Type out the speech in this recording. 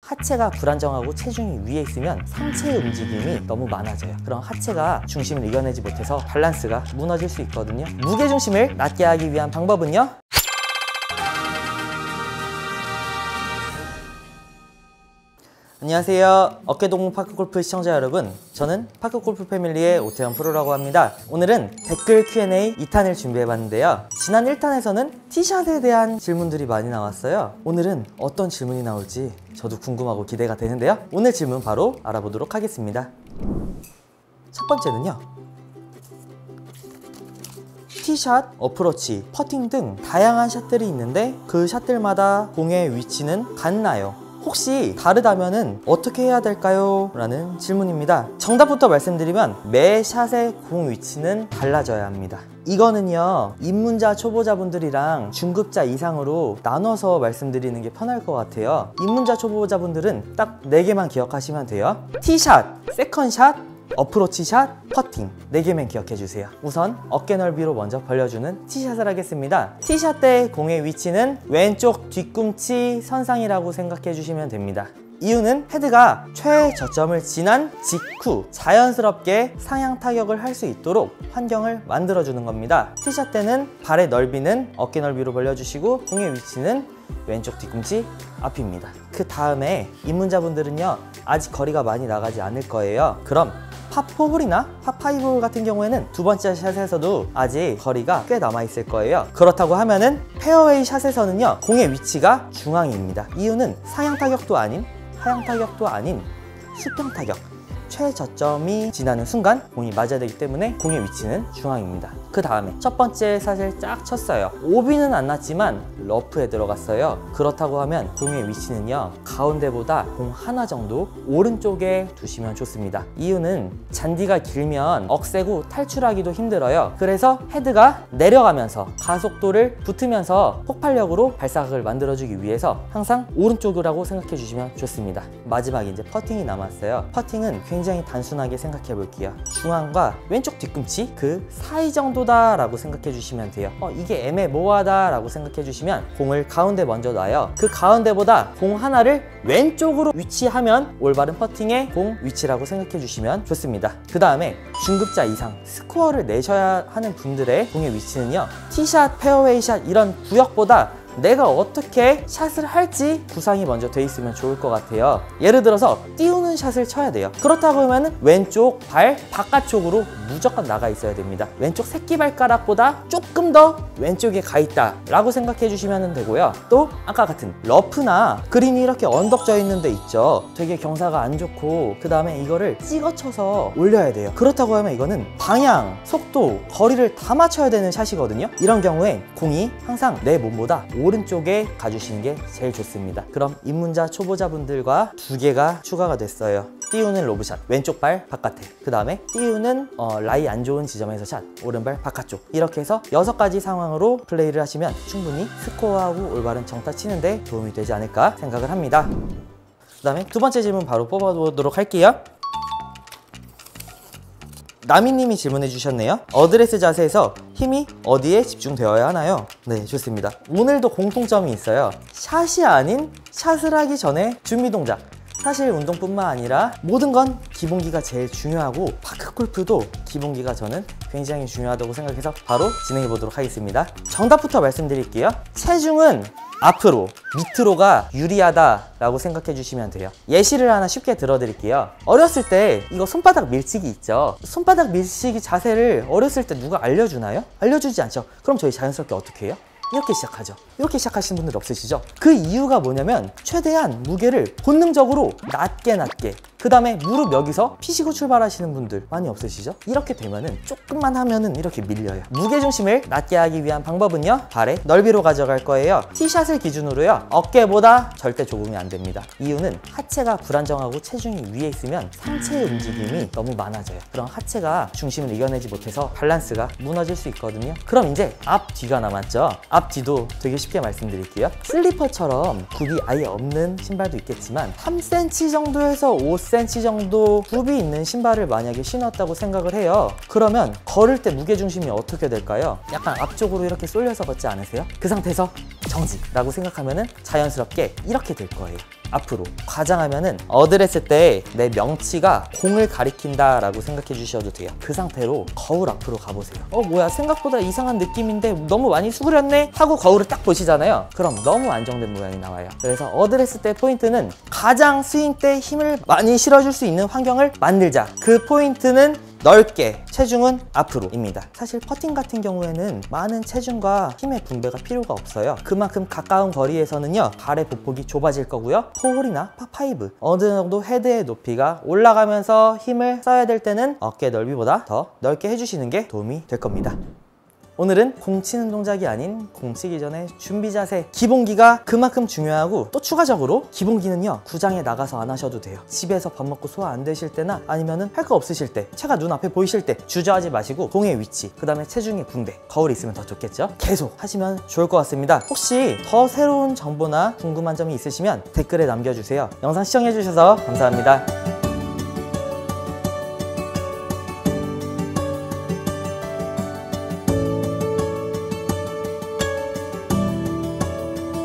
하체가 불안정하고 체중이 위에 있으면 상체의 움직임이 너무 많아져요. 그럼 하체가 중심을 이겨내지 못해서 밸런스가 무너질 수 있거든요. 무게중심을 낮게 하기 위한 방법은요, 안녕하세요. 어깨동무 파크골프 시청자 여러분, 저는 파크골프 패밀리의 오태현 프로라고 합니다. 오늘은 댓글 Q&A 2탄을 준비해봤는데요. 지난 1탄에서는 티샷에 대한 질문들이 많이 나왔어요. 오늘은 어떤 질문이 나올지 저도 궁금하고 기대가 되는데요. 오늘 질문 바로 알아보도록 하겠습니다. 첫 번째는요, 티샷, 어프로치, 퍼팅 등 다양한 샷들이 있는데 그 샷들마다 공의 위치는 같나요? 혹시 다르다면 어떻게 해야 될까요? 라는 질문입니다. 정답부터 말씀드리면 매 샷의 공 위치는 달라져야 합니다. 이거는요, 입문자 초보자분들이랑 중급자 이상으로 나눠서 말씀드리는 게 편할 것 같아요. 입문자 초보자분들은 딱 4개만 기억하시면 돼요. 티샷, 세컨샷, 어프로치 샷, 퍼팅 4개만 기억해주세요. 우선 어깨 넓이로 먼저 벌려주는 티샷을 하겠습니다. 티샷 때 공의 위치는 왼쪽 뒤꿈치 선상이라고 생각해주시면 됩니다. 이유는 헤드가 최저점을 지난 직후 자연스럽게 상향 타격을 할 수 있도록 환경을 만들어주는 겁니다. 티샷 때는 발의 넓이는 어깨 넓이로 벌려주시고 공의 위치는 왼쪽 뒤꿈치 앞입니다. 그 다음에 입문자분들은요, 아직 거리가 많이 나가지 않을 거예요. 그럼 파4홀이나 파5홀 같은 경우에는 두 번째 샷에서도 아직 거리가 꽤 남아있을 거예요. 그렇다고 하면은 페어웨이 샷에서는요, 공의 위치가 중앙입니다. 이유는 상향 타격도 아닌 하향 타격도 아닌 수평 타격, 최저점이 지나는 순간 공이 맞아야 되기 때문에 공의 위치는 중앙입니다. 그 다음에 첫 번째 샷을 쫙 쳤어요. 오비는 안 났지만 러프에 들어갔어요. 그렇다고 하면 공의 위치는요, 가운데보다 공 하나 정도 오른쪽에 두시면 좋습니다. 이유는 잔디가 길면 억세고 탈출하기도 힘들어요. 그래서 헤드가 내려가면서 가속도를 붙으면서 폭발력으로 발사각을 만들어주기 위해서 항상 오른쪽이라고 생각해 주시면 좋습니다. 마지막에 이제 퍼팅이 남았어요. 퍼팅은 굉장히 단순하게 생각해 볼게요. 중앙과 왼쪽 뒤꿈치 그 사이 정도다 라고 생각해 주시면 돼요. 이게 애매모호하다 라고 생각해 주시면 공을 가운데 먼저 놔요. 그 가운데보다 공 하나를 왼쪽으로 위치하면 올바른 퍼팅의 공 위치라고 생각해 주시면 좋습니다. 그 다음에 중급자 이상 스코어를 내셔야 하는 분들의 공의 위치는요, 티샷, 페어웨이 샷 이런 구역보다 내가 어떻게 샷을 할지 구상이 먼저 돼 있으면 좋을 것 같아요. 예를 들어서 띄우는 샷을 쳐야 돼요. 그렇다고 하면 왼쪽 발 바깥쪽으로 무조건 나가 있어야 됩니다. 왼쪽 새끼발가락보다 조금 더 왼쪽에 가 있다 라고 생각해 주시면 되고요. 또 아까 같은 러프나 그린이 이렇게 언덕져 있는 데 있죠. 되게 경사가 안 좋고 그 다음에 이거를 찍어 쳐서 올려야 돼요. 그렇다고 하면 이거는 방향, 속도, 거리를 다 맞춰야 되는 샷이거든요. 이런 경우에 공이 항상 내 몸보다 오른쪽에 가주시는 게 제일 좋습니다. 그럼 입문자 초보자분들과 2개가 추가가 됐어요. 띄우는 로브샷, 왼쪽 발 바깥에. 그 다음에 띄우는 라이 안 좋은 지점에서 샷, 오른발 바깥쪽. 이렇게 해서 6가지 상황으로 플레이를 하시면 충분히 스코어하고 올바른 정타 치는데 도움이 되지 않을까 생각을 합니다. 그 다음에 두 번째 질문 바로 뽑아보도록 할게요. 나미님이 질문해 주셨네요. 어드레스 자세에서 힘이 어디에 집중되어야 하나요? 네, 좋습니다. 오늘도 공통점이 있어요. 샷이 아닌 샷을 하기 전에 준비 동작. 사실 운동뿐만 아니라 모든 건 기본기가 제일 중요하고 파크골프도 기본기가 저는 굉장히 중요하다고 생각해서 바로 진행해 보도록 하겠습니다. 정답부터 말씀드릴게요. 체중은 앞으로, 밑으로가 유리하다라고 생각해 주시면 돼요. 예시를 하나 쉽게 들어드릴게요. 어렸을 때 이거 손바닥 밀치기 있죠. 손바닥 밀치기 자세를 어렸을 때 누가 알려주나요? 알려주지 않죠. 그럼 저희 자연스럽게 어떻게 해요? 이렇게 시작하죠. 이렇게 시작하시는 분들 없으시죠? 그 이유가 뭐냐면 최대한 무게를 본능적으로 낮게 그 다음에 무릎 여기서 피시고 출발하시는 분들 많이 없으시죠? 이렇게 되면은 조금만 하면은 이렇게 밀려요. 무게중심을 낮게 하기 위한 방법은요, 발의 넓이로 가져갈 거예요. 티샷을 기준으로요, 어깨보다 절대 좁으면 안 됩니다. 이유는 하체가 불안정하고 체중이 위에 있으면 상체의 움직임이 너무 많아져요. 그럼 하체가 중심을 이겨내지 못해서 밸런스가 무너질 수 있거든요. 그럼 이제 앞 뒤가 남았죠. 앞 뒤도 되게 쉽게 말씀드릴게요. 슬리퍼처럼 굽이 아예 없는 신발도 있겠지만 3cm 정도에서 5cm 정도 굽이 있는 신발을 만약에 신었다고 생각을 해요. 그러면 걸을 때 무게중심이 어떻게 될까요? 약간 앞쪽으로 이렇게 쏠려서 걷지 않으세요? 그 상태에서 정지라고 생각하면은 자연스럽게 이렇게 될 거예요. 앞으로 과장하면은 어드레스 때 내 명치가 공을 가리킨다 라고 생각해 주셔도 돼요. 그 상태로 거울 앞으로 가보세요. 뭐야, 생각보다 이상한 느낌인데 너무 많이 수그렸네 하고 거울을 딱 보시잖아요. 그럼 너무 안정된 모양이 나와요. 그래서 어드레스 때 포인트는 가장 스윙 때 힘을 많이 실어줄 수 있는 환경을 만들자. 그 포인트는 넓게, 체중은 앞으로입니다. 사실 퍼팅 같은 경우에는 많은 체중과 힘의 분배가 필요가 없어요. 그만큼 가까운 거리에서는요, 발의 보폭이 좁아질 거고요. 포홀이나 파5 어느 정도 헤드의 높이가 올라가면서 힘을 써야 될 때는 어깨 넓이보다 더 넓게 해주시는 게 도움이 될 겁니다. 오늘은 공 치는 동작이 아닌 공 치기 전에 준비 자세, 기본기가 그만큼 중요하고, 또 추가적으로 기본기는요, 구장에 나가서 안 하셔도 돼요. 집에서 밥 먹고 소화 안 되실 때나 아니면은 할 거 없으실 때, 채가 눈앞에 보이실 때 주저하지 마시고 공의 위치, 그 다음에 체중의 분배, 거울이 있으면 더 좋겠죠? 계속 하시면 좋을 것 같습니다. 혹시 더 새로운 정보나 궁금한 점이 있으시면 댓글에 남겨주세요. 영상 시청해주셔서 감사합니다.